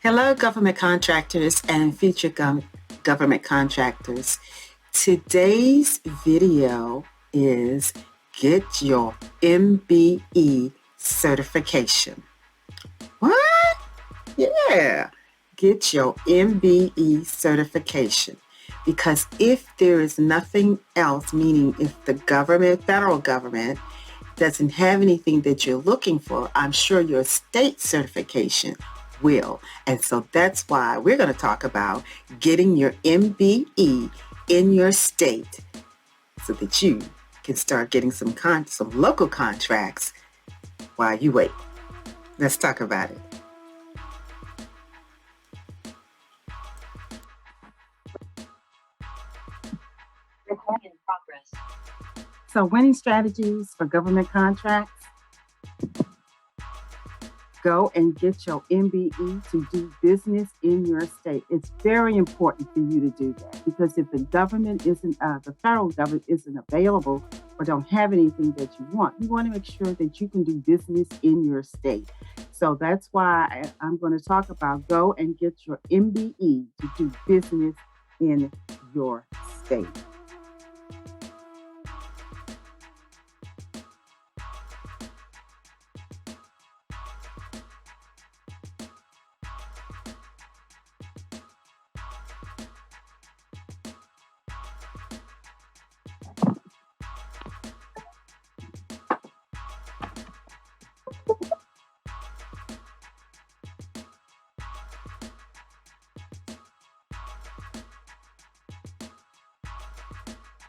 Hello, government contractors and future government contractors. Today's video is get your MBE certification. What? Yeah, get your MBE certification. Because if there is nothing else, meaning if the government, federal government, doesn't have anything that you're looking for, I'm sure your state certification will. And so that's why we're going to talk about getting your MBE in your state so that you can start getting some local contracts while you wait. Let's talk about it. Recording in progress. So winning strategies for government contracts. Go and get your MBE to do business in your state. It's very important for you to do that because if the federal government isn't available or don't have anything that you want to make sure that you can do business in your state. So that's why I'm going to talk about go and get your MBE to do business in your state.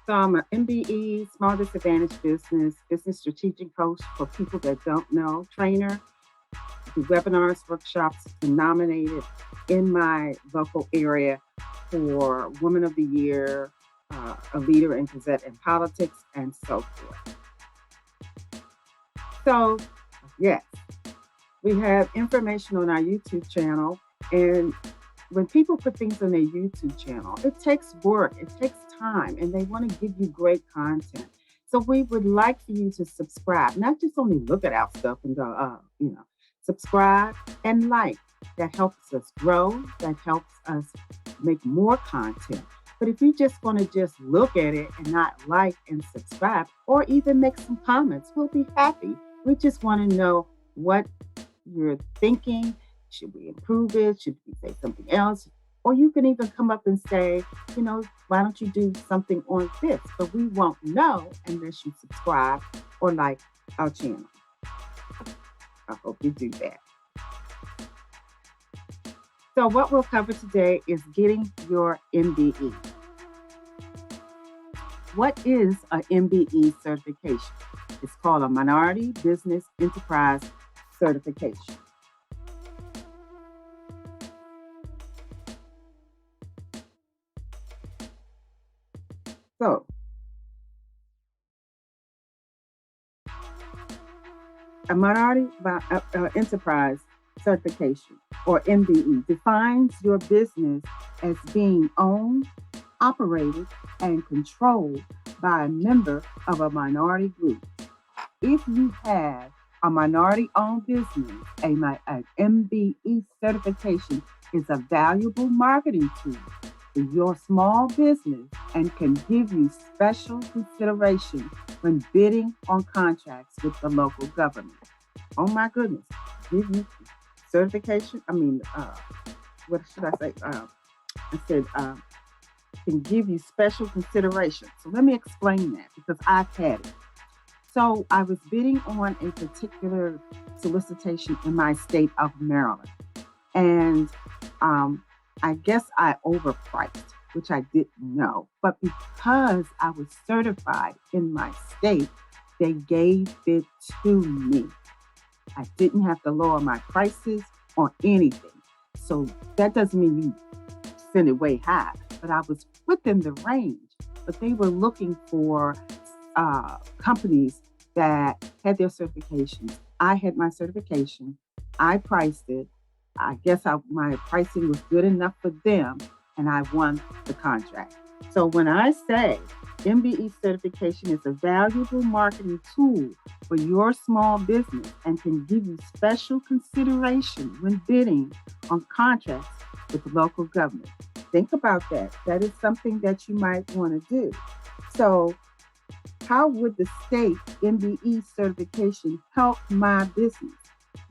So I'm an MBE, Small Disadvantaged Business Strategic Coach for people that don't know, trainer, do webinars, workshops, nominated in my local area for Woman of the Year, a leader in Gazette and politics, and so forth. So, yes, we have information on our YouTube channel, and when people put things on their YouTube channel, it takes work, it takes time, and they want to give you great content. So we would like for you to subscribe, not just only look at our stuff and go, subscribe and like. That helps us grow, that helps us make more content. But if you just want to just look at it and not like and subscribe, or even make some comments, we'll be happy. We just want to know what you're thinking. Should we improve it? Should we say something else? Or you can even come up and say, why don't you do something on this? But we won't know unless you subscribe or like our channel. I hope you do that. So what we'll cover today is getting your MBE. What is a MBE certification? It's called a Minority Business Enterprise Certification. So, a Minority Enterprise Certification, or MBE, defines your business as being owned, operated, and controlled by a member of a minority group. If you have a minority-owned business, an MBE certification is a valuable marketing tool for your small business and can give you special consideration when bidding on contracts with the local government. Oh my goodness, give you certification. What should I say? I said can give you special consideration. So let me explain that because I've had it. So I was bidding on a particular solicitation in my state of Maryland. And I guess I overpriced, which I didn't know. But because I was certified in my state, they gave it to me. I didn't have to lower my prices or anything. So that doesn't mean you send it way high, but I was within the range. But they were looking for companies that had their certifications. I had my certification. I priced it. I guess my pricing was good enough for them, and I won the contract. So when I say MBE certification is a valuable marketing tool for your small business and can give you special consideration when bidding on contracts with the local government. Think about that. That is something that you might want to do. So, how would the state MBE certification help my business?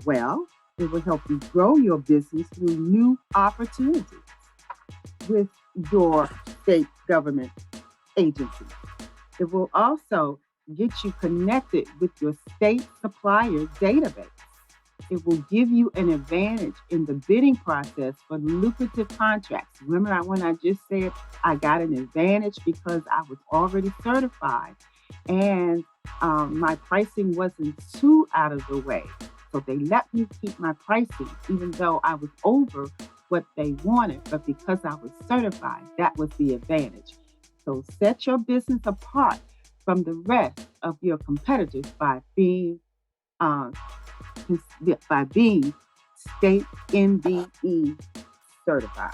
Well, it will help you grow your business through new opportunities with your state government agency. It will also get you connected with your state supplier database. It will give you an advantage in the bidding process for lucrative contracts. Remember when I just said I got an advantage because I was already certified and my pricing wasn't too out of the way. So they let me keep my pricing even though I was over what they wanted, but because I was certified, that was the advantage. So set your business apart from the rest of your competitors uh, by being state MBE certified.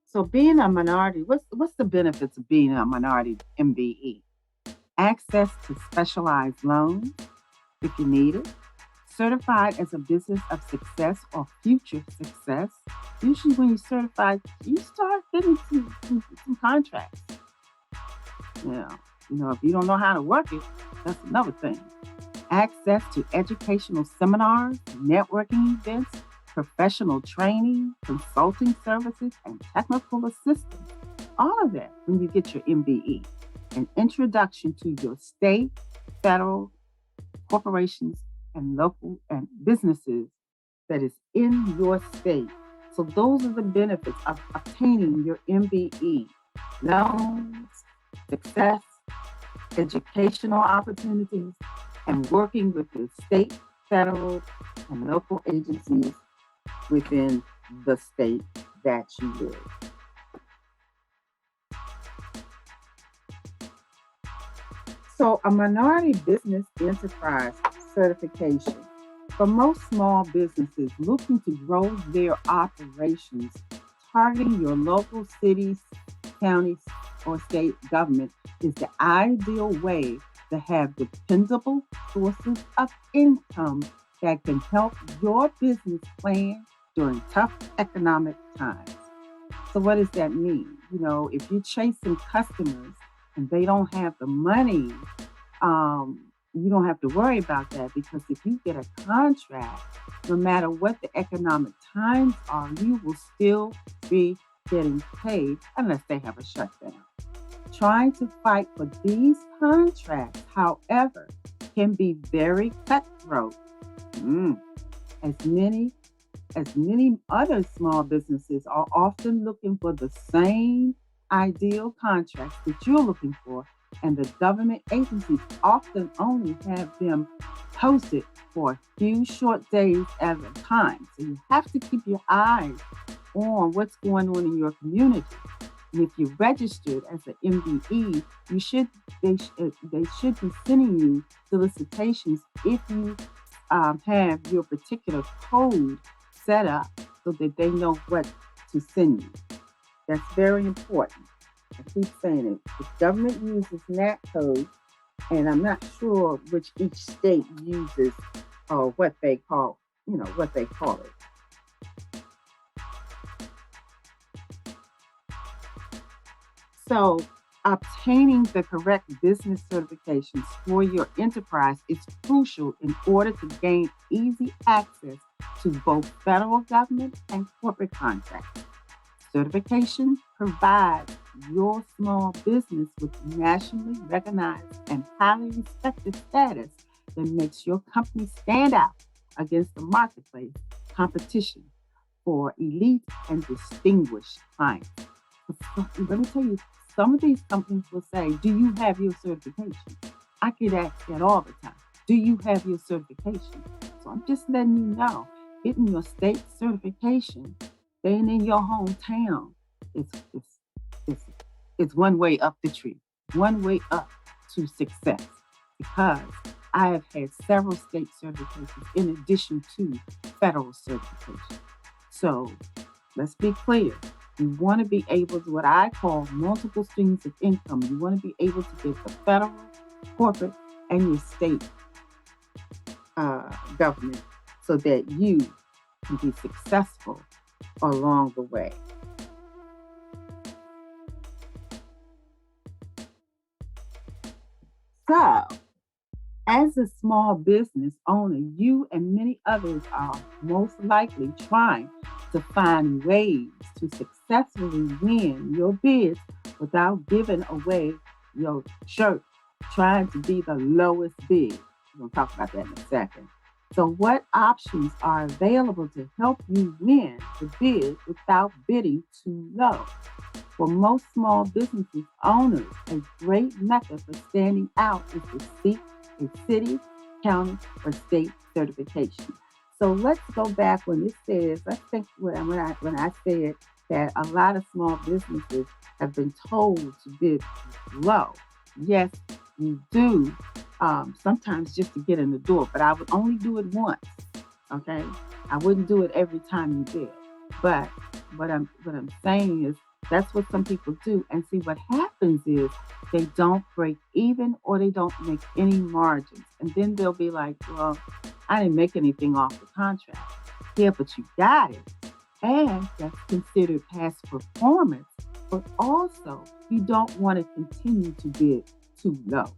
So being a minority, what's the benefits of being a minority MBE? Access to specialized loans if you need it, certified as a business of success or future success. Usually, when you're certified, you start getting some contracts. Yeah, if you don't know how to work it, that's another thing. Access to educational seminars, networking events, professional training, consulting services, and technical assistance. All of that when you get your MBE. An introduction to your state, federal, corporations, and local and businesses that is in your state. So those are the benefits of obtaining your MBE. Loans, success, educational opportunities, and working with the state, federal, and local agencies within the state that you live. So, a minority business enterprise certification for most small businesses looking to grow their operations, targeting your local cities, counties, or state government is the ideal way to have dependable sources of income that can help your business plan during tough economic times. So, what does that mean? If you're chasing customers and they don't have the money, you don't have to worry about that because if you get a contract, no matter what the economic times are, you will still be getting paid unless they have a shutdown. Trying to fight for these contracts, however, can be very cutthroat. Mm. As many other small businesses are often looking for the same ideal contracts that you're looking for, and the government agencies often only have them posted for a few short days at a time. So you have to keep your eyes on what's going on in your community. And if you're registered as an MBE, they should be sending you solicitations if you have your particular code set up so that they know what to send you. That's very important. I keep saying it. The government uses NAT code, and I'm not sure which each state uses or what they call it. So, obtaining the correct business certifications for your enterprise is crucial in order to gain easy access to both federal government and corporate contracts. Certification provides your small business with nationally recognized and highly respected status that makes your company stand out against the marketplace competition for elite and distinguished clients. Let me tell you, some of these companies will say, do you have your certification? I get asked that all the time. Do you have your certification? So I'm just letting you know, getting your state certification, staying in your hometown, it's, it's, it's one way up the tree, one way up to success. Because I have had several state certifications in addition to federal certification. So let's be clear. You want to be able to what I call multiple streams of income. You want to be able to get the federal, corporate, and your state government so that you can be successful along the way. So, as a small business owner, you and many others are most likely trying to find ways to successfully win your bids without giving away your shirt, trying to be the lowest bid. We're going to talk about that in a second. So, what options are available to help you win the bid without bidding too low? For most small businesses owners, a great method for standing out is to seek a city, county, or state certification. So let's go back when it says, let's think when I said that a lot of small businesses have been told to bid low. Yes, you do, sometimes just to get in the door, but I would only do it once, okay? I wouldn't do it every time you bid. But what I'm saying is that's what some people do. And see, what happens is they don't break even or they don't make any margins. And then they'll be like, well, I didn't make anything off the contract. Yeah, but you got it. And that's considered past performance. But also, you don't want to continue to bid too low.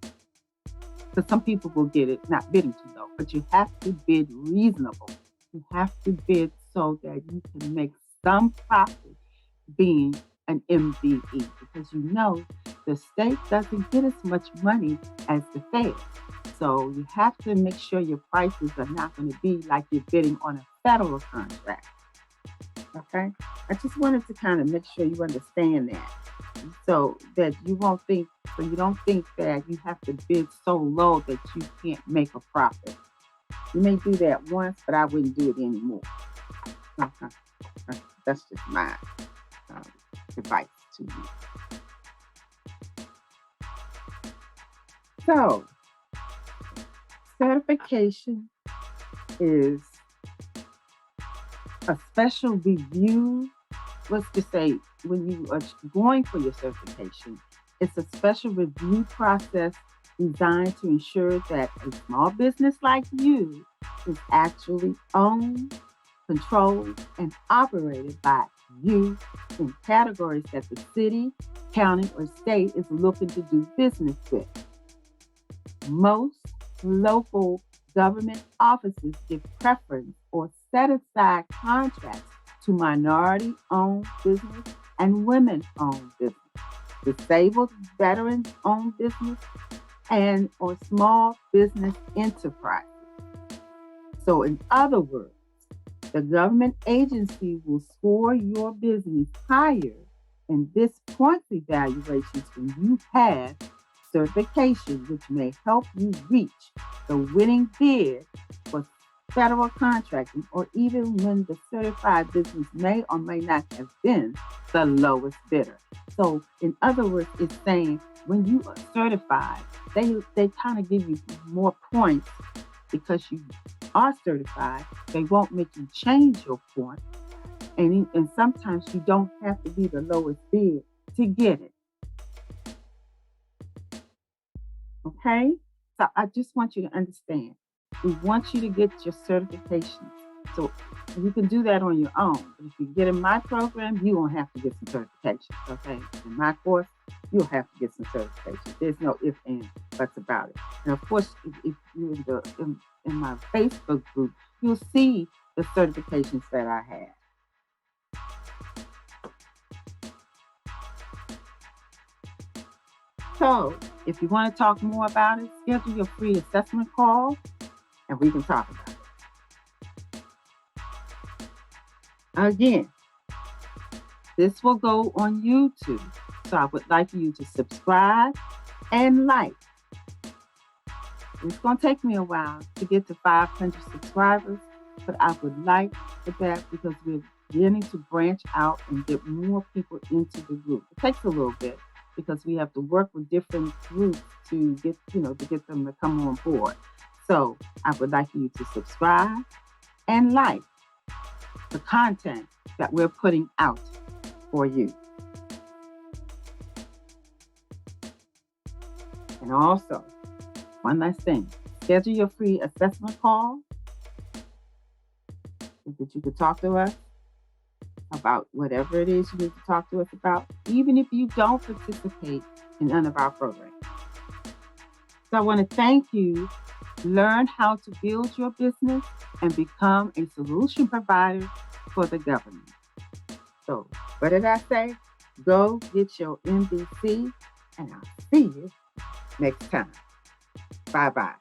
Because some people will get it not bidding too low, but you have to bid reasonable. You have to bid so that you can make some profit being an MBE, because you know the state doesn't get as much money as the Fed. So you have to make sure your prices are not going to be like you're bidding on a federal contract. Okay? I just wanted to kind of make sure you understand that. So that you won't think, so you don't think that you have to bid so low that you can't make a profit. You may do that once, but I wouldn't do it anymore. Okay. That's just my advice to you. So, certification is a special review. Let's just say when you are going for your certification, it's a special review process designed to ensure that a small business like you is actually owned, controlled, and operated by you in categories that the city, county, or state is looking to do business with. Most local government offices give preference or set aside contracts to minority-owned business and women-owned business, disabled veterans-owned business, and or small business enterprises. So in other words, the government agency will score your business higher in this points evaluations when you pass certification, which may help you reach the winning bid for federal contracting, or even when the certified business may or may not have been the lowest bidder. So in other words, it's saying when you are certified, they kind of give you more points because you are certified. They won't make you change your point. And sometimes you don't have to be the lowest bid to get it. Okay? So I just want you to understand. We want you to get your certifications. So you can do that on your own. But if you get in my program, you won't have to get some certifications. Okay? In my course, you'll have to get some certifications. There's no ifs, ands, buts about it. And of course, if you're in my Facebook group, you'll see the certifications that I have. So, if you want to talk more about it, schedule your free assessment call and we can talk about it. Again, this will go on YouTube. So I would like you to subscribe and like. It's going to take me a while to get to 500 subscribers, but I would like that because we're beginning to branch out and get more people into the group. It takes a little bit. because we have to work with different groups to get, to get them to come on board. So I would like you to subscribe and like the content that we're putting out for you. And also, one last thing, schedule your free assessment call that you could talk to us about whatever it is you need to talk to us about, even if you don't participate in none of our programs. So I want to thank you. Learn how to build your business and become a solution provider for the government. So what did I say? Go get your MBC, and I'll see you next time. Bye-bye.